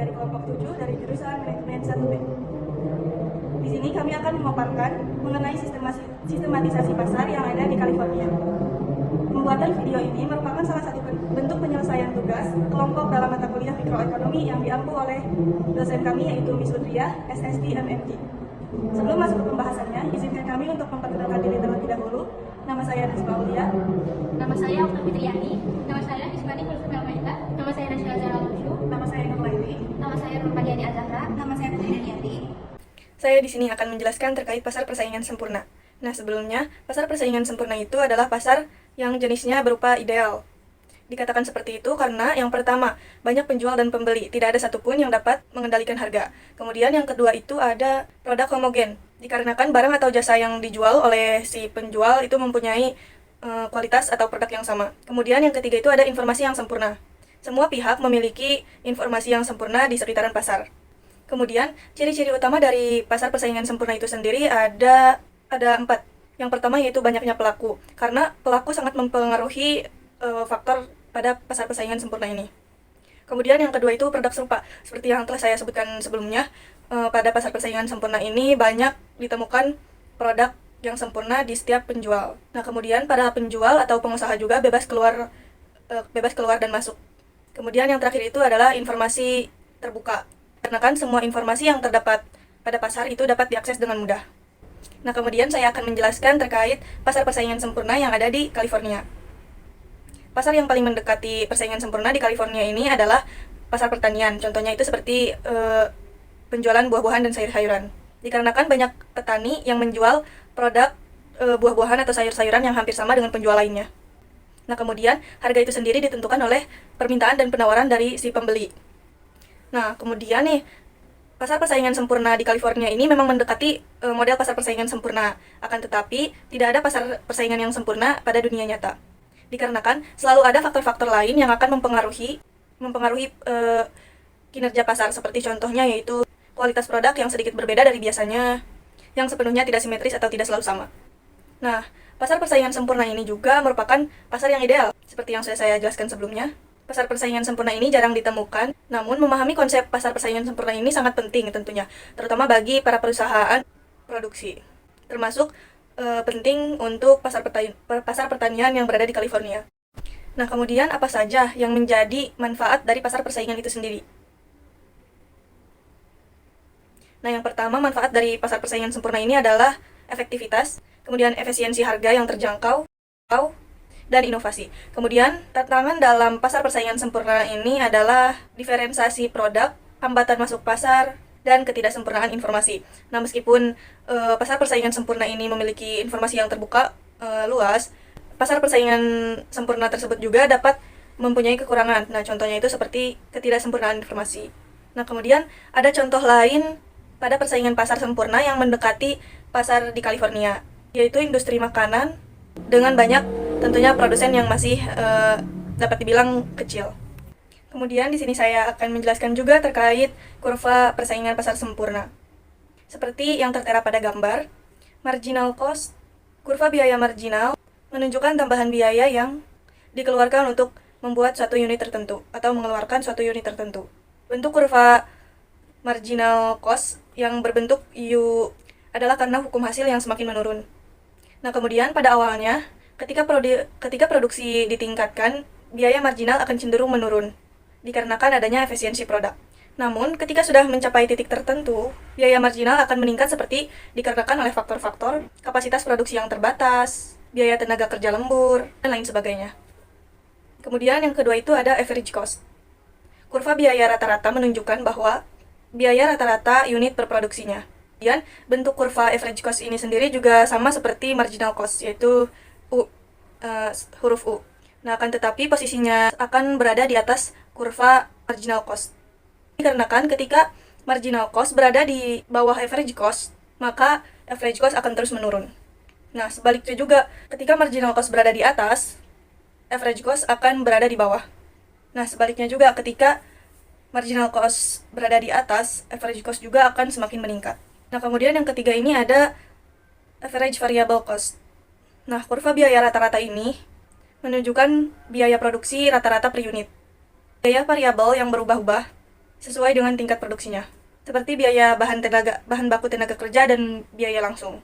dari kelompok 7 dari jurusan Manajemen 1B. Di sini kami akan memaparkan mengenai sistematisasi pasar yang ada di California. Pembuatan video ini merupakan salah satu bentuk penyelesaian tugas kelompok dalam mata kuliah mikroekonomi yang diampu oleh dosen kami yaitu Miss Udriyah, SSD MMG. Sebelum masuk ke pembahasannya, izinkan kami untuk memperkenalkan diri terlebih dahulu. Nama saya Nazma Aulia. Nama saya Okta Fitriani. Nama saya Ismani Kulsum Elmaita. Nama saya Nasyila Zara Lusyu. Nama saya Nur Laili. Nama saya Nurmadiani Azahra. Nama saya Putri Daniati. Saya di sini akan menjelaskan terkait pasar persaingan sempurna. Nah, sebelumnya, pasar persaingan sempurna itu adalah pasar yang jenisnya berupa ideal. Dikatakan seperti itu karena yang pertama, banyak penjual dan pembeli, tidak ada satupun yang dapat mengendalikan harga. Kemudian yang kedua itu ada produk homogen, dikarenakan barang atau jasa yang dijual oleh si penjual itu mempunyai kualitas atau produk yang sama. Kemudian yang ketiga itu ada informasi yang sempurna. Semua pihak memiliki informasi yang sempurna di sekitaran pasar. Kemudian, ciri-ciri utama dari pasar persaingan sempurna itu sendiri ada 4. Yang pertama yaitu banyaknya pelaku, karena pelaku sangat mempengaruhi faktor pada pasar persaingan sempurna ini. Kemudian yang kedua itu produk serupa, seperti yang telah saya sebutkan sebelumnya, pada pasar persaingan sempurna ini banyak ditemukan produk yang sempurna di setiap penjual. Nah, kemudian para penjual atau pengusaha juga bebas keluar dan masuk. Kemudian yang terakhir itu adalah informasi terbuka, karena kan semua informasi yang terdapat pada pasar itu dapat diakses dengan mudah. Nah, kemudian saya akan menjelaskan terkait pasar persaingan sempurna yang ada di California. Pasar yang paling mendekati persaingan sempurna di California ini adalah pasar pertanian. Contohnya itu seperti penjualan buah-buahan dan sayur-sayuran. Dikarenakan banyak petani yang menjual produk buah-buahan atau sayur-sayuran yang hampir sama dengan penjual lainnya. Nah, kemudian harga itu sendiri ditentukan oleh permintaan dan penawaran dari si pembeli. Nah, kemudian nih, pasar persaingan sempurna di California ini memang mendekati model pasar persaingan sempurna. Akan tetapi, tidak ada pasar persaingan yang sempurna pada dunia nyata. Dikarenakan selalu ada faktor-faktor lain yang akan mempengaruhi kinerja pasar, seperti contohnya yaitu kualitas produk yang sedikit berbeda dari biasanya, yang sepenuhnya tidak simetris atau tidak selalu sama. Nah, pasar persaingan sempurna ini juga merupakan pasar yang ideal, seperti yang sudah saya jelaskan sebelumnya. Pasar persaingan sempurna ini jarang ditemukan, namun memahami konsep pasar persaingan sempurna ini sangat penting tentunya, terutama bagi para perusahaan produksi. Termasuk penting untuk pasar pertanian yang berada di California. Nah, kemudian apa saja yang menjadi manfaat dari pasar persaingan itu sendiri? Nah, yang pertama manfaat dari pasar persaingan sempurna ini adalah efektivitas, kemudian efisiensi harga yang terjangkau, dan inovasi. Kemudian, tantangan dalam pasar persaingan sempurna ini adalah diferensiasi produk, hambatan masuk pasar, dan ketidaksempurnaan informasi. Nah, meskipun pasar persaingan sempurna ini memiliki informasi yang terbuka luas, pasar persaingan sempurna tersebut juga dapat mempunyai kekurangan. Nah, contohnya itu seperti ketidaksempurnaan informasi. Nah, kemudian ada contoh lain pada persaingan pasar sempurna yang mendekati pasar di California, yaitu industri makanan dengan banyak tentunya produsen yang masih dapat dibilang kecil. Kemudian di sini saya akan menjelaskan juga terkait kurva persaingan pasar sempurna. Seperti yang tertera pada gambar, marginal cost, kurva biaya marginal, menunjukkan tambahan biaya yang dikeluarkan untuk membuat suatu unit tertentu atau mengeluarkan suatu unit tertentu. Bentuk kurva marginal cost yang berbentuk U adalah karena hukum hasil yang semakin menurun. Nah, kemudian pada awalnya, ketika produksi ditingkatkan, biaya marginal akan cenderung menurun, dikarenakan adanya efisiensi produk. Namun, ketika sudah mencapai titik tertentu, biaya marginal akan meningkat seperti dikarenakan oleh faktor-faktor kapasitas produksi yang terbatas, biaya tenaga kerja lembur, dan lain sebagainya. Kemudian yang kedua itu ada average cost. Kurva biaya rata-rata menunjukkan bahwa biaya rata-rata unit per produksinya. Kemudian, bentuk kurva average cost ini sendiri juga sama seperti marginal cost, yaitu huruf U. Nah, akan tetapi posisinya akan berada di atas kurva marginal cost. Dikarenakan ketika marginal cost berada di bawah average cost, maka average cost akan terus menurun. Nah, sebaliknya juga, ketika marginal cost berada di atas, average cost akan berada di bawah. Nah, sebaliknya juga, ketika marginal cost berada di atas, average cost juga akan semakin meningkat. Nah, kemudian yang ketiga ini ada average variable cost. Nah, kurva biaya rata-rata ini menunjukkan biaya produksi rata-rata per unit. Biaya variabel yang berubah-ubah sesuai dengan tingkat produksinya, seperti biaya bahan baku tenaga kerja dan biaya langsung.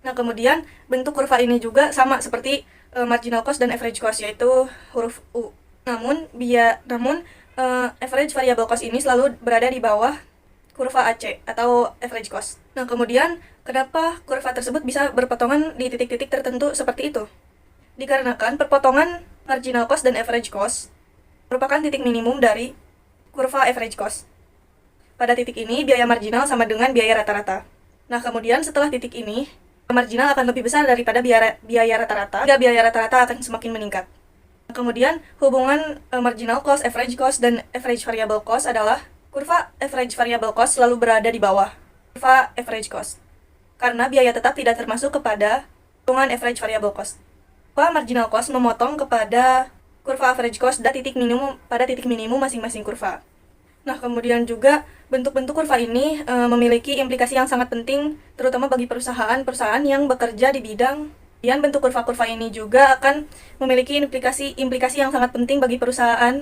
Nah, kemudian bentuk kurva ini juga sama seperti marginal cost dan average cost, yaitu huruf U. Namun average variable cost ini selalu berada di bawah kurva AC atau average cost. Nah, kemudian kenapa kurva tersebut bisa berpotongan di titik-titik tertentu seperti itu? Dikarenakan perpotongan marginal cost dan average cost merupakan titik minimum dari kurva average cost. Pada titik ini, biaya marginal sama dengan biaya rata-rata. Nah, kemudian setelah titik ini, marginal akan lebih besar daripada biaya rata-rata, sehingga biaya rata-rata akan semakin meningkat. Kemudian, hubungan marginal cost, average cost, dan average variable cost adalah kurva average variable cost selalu berada di bawah kurva average cost, karena biaya tetap tidak termasuk kepada hubungan average variable cost. Kurva marginal cost memotong kepada kurva average cost pada titik minimum masing-masing kurva. Nah, kemudian juga bentuk-bentuk kurva ini memiliki implikasi yang sangat penting, terutama bagi perusahaan-perusahaan yang bekerja di bidang. Dan bentuk kurva-kurva ini juga akan memiliki implikasi yang sangat penting bagi perusahaan.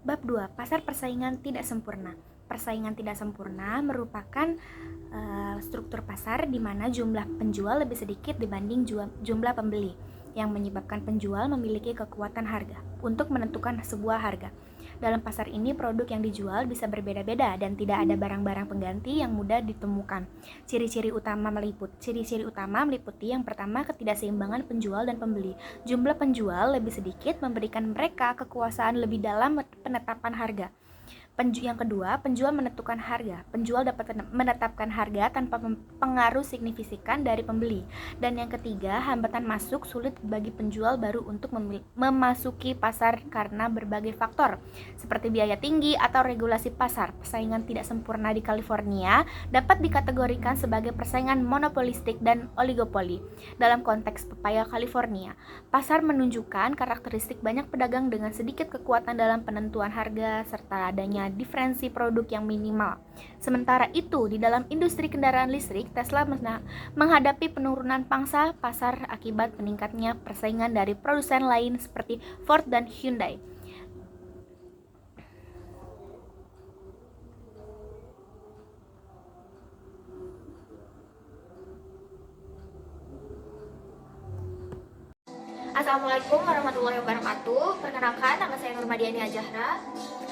Bab 2. Pasar persaingan tidak sempurna. Persaingan tidak sempurna merupakan struktur pasar di mana jumlah penjual lebih sedikit dibanding jumlah pembeli, yang menyebabkan penjual memiliki kekuatan harga untuk menentukan sebuah harga. Dalam pasar ini, produk yang dijual bisa berbeda-beda dan tidak ada barang-barang pengganti yang mudah ditemukan. Ciri-ciri utama meliputi yang pertama, ketidakseimbangan penjual dan pembeli. Jumlah penjual lebih sedikit memberikan mereka kekuasaan lebih dalam penetapan harga. Yang kedua, penjual menentukan harga. Penjual dapat menetapkan harga tanpa pengaruh signifikan dari pembeli. Dan yang ketiga, hambatan masuk sulit bagi penjual baru untuk memasuki pasar karena berbagai faktor, seperti biaya tinggi atau regulasi pasar. Persaingan tidak sempurna di California dapat dikategorikan sebagai persaingan monopolistik dan oligopoli. Dalam konteks pepaya California, pasar menunjukkan karakteristik banyak pedagang dengan sedikit kekuatan dalam penentuan harga serta adanya diferensi produk yang minimal. Sementara itu, di dalam industri kendaraan listrik, Tesla menghadapi penurunan pangsa pasar akibat meningkatnya persaingan dari produsen lain seperti Ford dan Hyundai. Assalamualaikum warahmatullahi wabarakatuh. Perkenalkan, nama saya Nurmadiani Ajahra.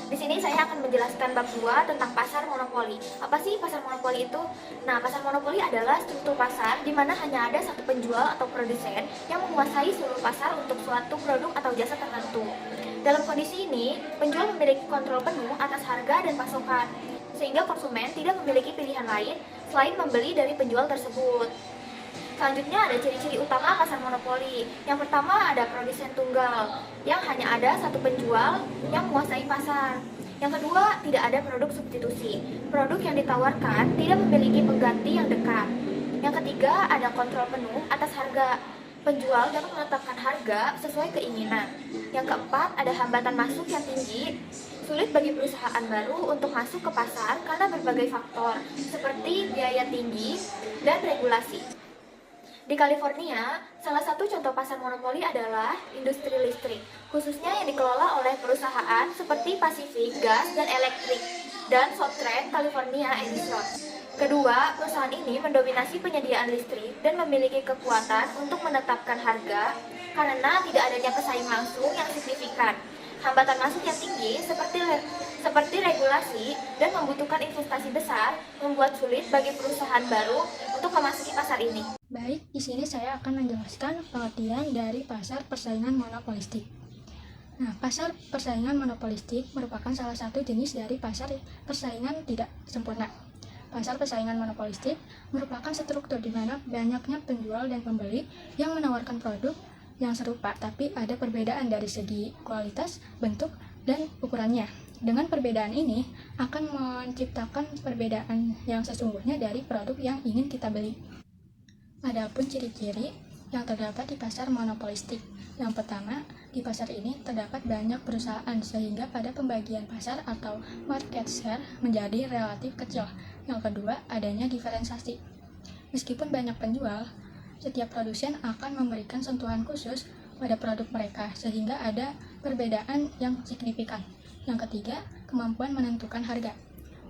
Di sini saya akan menjelaskan bab 2 tentang pasar monopoli. Apa sih pasar monopoli itu? Nah, pasar monopoli adalah struktur pasar di mana hanya ada satu penjual atau produsen yang menguasai seluruh pasar untuk suatu produk atau jasa tertentu. Dalam kondisi ini, penjual memiliki kontrol penuh atas harga dan pasokan, sehingga konsumen tidak memiliki pilihan lain selain membeli dari penjual tersebut. Selanjutnya ada ciri-ciri utama pasar monopoli. Yang pertama ada produsen tunggal, yang hanya ada satu penjual yang menguasai pasar. Yang kedua, tidak ada produk substitusi. Produk yang ditawarkan tidak memiliki pengganti yang dekat. Yang ketiga, ada kontrol penuh atas harga. Penjual dapat menetapkan harga sesuai keinginan. Yang keempat, ada hambatan masuk yang tinggi. Sulit bagi perusahaan baru untuk masuk ke pasar karena berbagai faktor, seperti biaya tinggi dan regulasi. Di California, salah satu contoh pasar monopoli adalah industri listrik, khususnya yang dikelola oleh perusahaan seperti Pacific Gas dan Electric dan Southern California Edison. Kedua, perusahaan ini mendominasi penyediaan listrik dan memiliki kekuatan untuk menetapkan harga karena tidak adanya pesaing langsung yang signifikan. Hambatan masuk yang tinggi seperti regulasi dan membutuhkan investasi besar membuat sulit bagi perusahaan baru untuk memasuki pasar ini. Baik, di sini saya akan menjelaskan pengertian dari pasar persaingan monopolistik. Nah, pasar persaingan monopolistik merupakan salah satu jenis dari pasar persaingan tidak sempurna. Pasar persaingan monopolistik merupakan struktur di mana banyaknya penjual dan pembeli yang menawarkan produk yang serupa, tapi ada perbedaan dari segi kualitas, bentuk, dan ukurannya. Dengan perbedaan ini akan menciptakan perbedaan yang sesungguhnya dari produk yang ingin kita beli. Adapun ciri-ciri yang terdapat di pasar monopolistik. Yang pertama, di pasar ini terdapat banyak perusahaan sehingga pada pembagian pasar atau market share menjadi relatif kecil. Yang kedua, adanya diferensiasi. Meskipun banyak penjual, setiap produsen akan memberikan sentuhan khusus pada produk mereka sehingga ada perbedaan yang signifikan. Yang ketiga, kemampuan menentukan harga.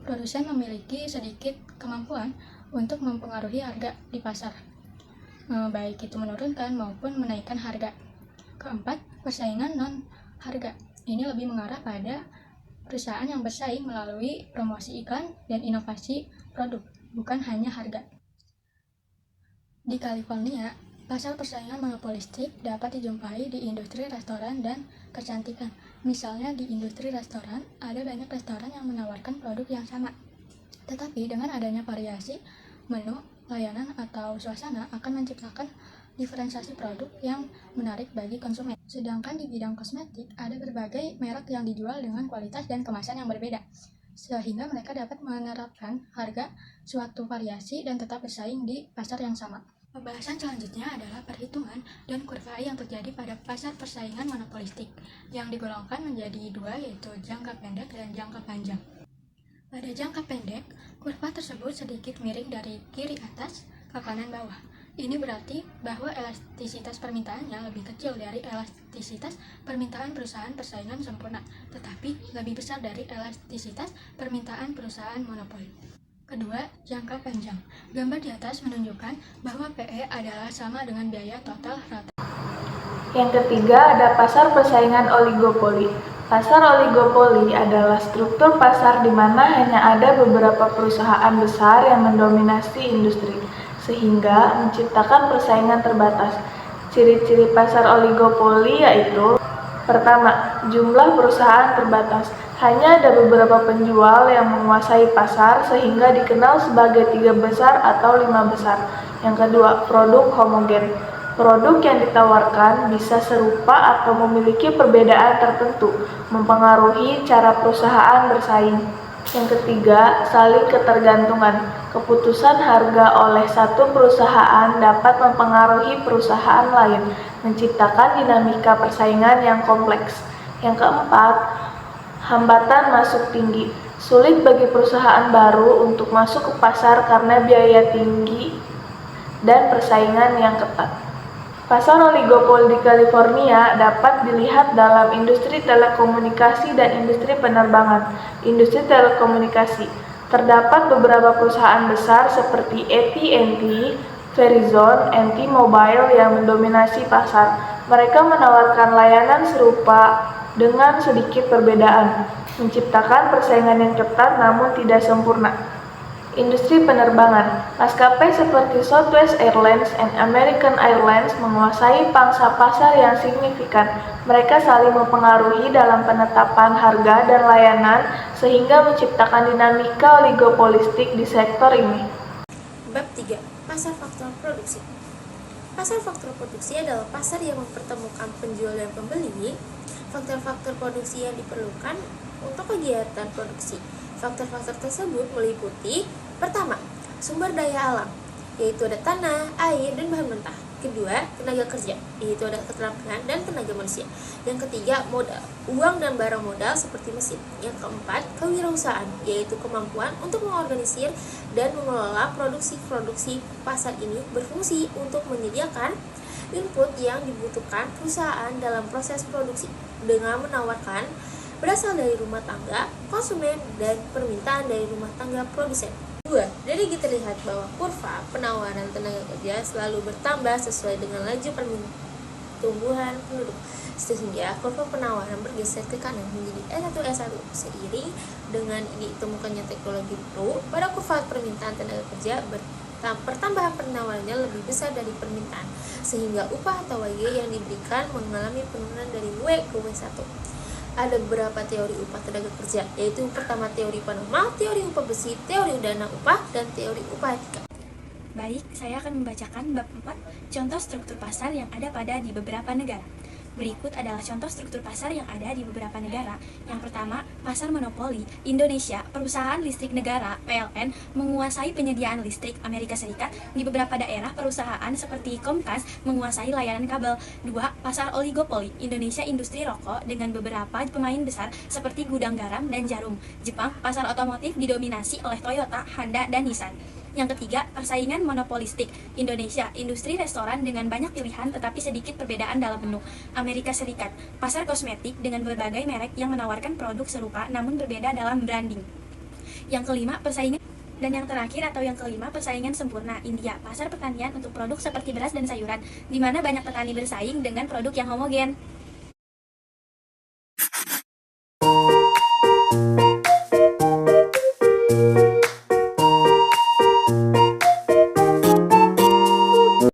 Produsen memiliki sedikit kemampuan untuk mempengaruhi harga di pasar, baik itu menurunkan maupun menaikkan harga. Keempat, persaingan non-harga. Ini lebih mengarah pada perusahaan yang bersaing melalui promosi iklan dan inovasi produk, bukan hanya harga. Di California, pasar persaingan monopolistik dapat dijumpai di industri restoran dan kecantikan. Misalnya di industri restoran, ada banyak restoran yang menawarkan produk yang sama. Tetapi dengan adanya variasi menu, layanan, atau suasana akan menciptakan diferensiasi produk yang menarik bagi konsumen. Sedangkan di bidang kosmetik, ada berbagai merek yang dijual dengan kualitas dan kemasan yang berbeda, sehingga mereka dapat menerapkan harga suatu variasi dan tetap bersaing di pasar yang sama. Pembahasan selanjutnya adalah perhitungan dan kurva yang terjadi pada pasar persaingan monopolistik, yang digolongkan menjadi dua, yaitu jangka pendek dan jangka panjang. Pada jangka pendek, kurva tersebut sedikit miring dari kiri atas ke kanan bawah. Ini berarti bahwa elastisitas permintaannya lebih kecil dari elastisitas permintaan perusahaan persaingan sempurna, tetapi lebih besar dari elastisitas permintaan perusahaan monopoli. Kedua, jangka panjang. Gambar di atas menunjukkan bahwa PE adalah sama dengan biaya total rata. Yang ketiga ada pasar persaingan oligopoli. Pasar oligopoli adalah struktur pasar di mana hanya ada beberapa perusahaan besar yang mendominasi industri, sehingga menciptakan persaingan terbatas. Ciri-ciri pasar oligopoli yaitu: pertama, jumlah perusahaan terbatas. Hanya ada beberapa penjual yang menguasai pasar sehingga dikenal sebagai 3 besar atau 5 besar. Yang kedua, produk homogen. Produk yang ditawarkan bisa serupa atau memiliki perbedaan tertentu, mempengaruhi cara perusahaan bersaing. Yang ketiga, saling ketergantungan. Keputusan harga oleh satu perusahaan dapat mempengaruhi perusahaan lain, menciptakan dinamika persaingan yang kompleks. Yang keempat, hambatan masuk tinggi. Sulit bagi perusahaan baru untuk masuk ke pasar karena biaya tinggi dan persaingan yang ketat. Pasar oligopoli di California dapat dilihat dalam industri telekomunikasi dan industri penerbangan. Industri telekomunikasi, terdapat beberapa perusahaan besar seperti AT&T, Verizon, and T-Mobile yang mendominasi pasar. Mereka menawarkan layanan serupa dengan sedikit perbedaan, menciptakan persaingan yang ketat namun tidak sempurna. Industri penerbangan, maskapai seperti Southwest Airlines and American Airlines menguasai pangsa pasar yang signifikan. Mereka saling mempengaruhi dalam penetapan harga dan layanan sehingga menciptakan dinamika oligopolistik di sektor ini. Bab 3. Pasar faktor produksi. Pasar faktor produksi adalah pasar yang mempertemukan penjual dan pembeli. Faktor-faktor produksi yang diperlukan untuk kegiatan produksi. Faktor-faktor tersebut meliputi: pertama, sumber daya alam, yaitu ada tanah, air, dan bahan mentah. Kedua, tenaga kerja, yaitu ada keterampilan dan tenaga manusia. Yang ketiga, modal, uang dan barang modal seperti mesin. Yang keempat, kewirausahaan, yaitu kemampuan untuk mengorganisir dan mengelola produksi pasar ini berfungsi untuk menyediakan input yang dibutuhkan perusahaan dalam proses produksi dengan menawarkan berasal dari rumah tangga konsumen dan permintaan dari rumah tangga produsen. 2. Dari kita lihat bahwa kurva penawaran tenaga kerja selalu bertambah sesuai dengan laju pertumbuhan penduduk, sehingga kurva penawaran bergeser ke kanan menjadi S1 seiring dengan ditemukannya teknologi baru. Pada kurva permintaan tenaga kerja pertambahan penawarannya lebih besar dari permintaan, sehingga upah atau wage yang diberikan mengalami penurunan dari W ke W1. Ada beberapa teori upah tenaga kerja, yaitu pertama teori upah normal, teori upah besi, teori dana upah, dan teori upah etika. Baik, saya akan membacakan bab 4, contoh struktur pasar yang ada di beberapa negara. Berikut adalah contoh struktur pasar yang ada di beberapa negara. Yang pertama, pasar monopoli. Indonesia, perusahaan listrik negara (PLN) menguasai penyediaan listrik. Amerika Serikat, di beberapa daerah perusahaan seperti Comcast menguasai layanan kabel. 2. Pasar oligopoli. Indonesia, industri rokok dengan beberapa pemain besar seperti gudang garam dan jarum. Jepang, pasar otomotif didominasi oleh Toyota, Honda, dan Nissan. Yang ketiga, persaingan monopolistik. Indonesia, industri restoran dengan banyak pilihan tetapi sedikit perbedaan dalam menu. Amerika Serikat, pasar kosmetik dengan berbagai merek yang menawarkan produk serupa namun berbeda dalam branding. Yang kelima, persaingan. Dan yang terakhir atau yang kelima, persaingan sempurna. India, pasar pertanian untuk produk seperti beras dan sayuran, di mana banyak petani bersaing dengan produk yang homogen.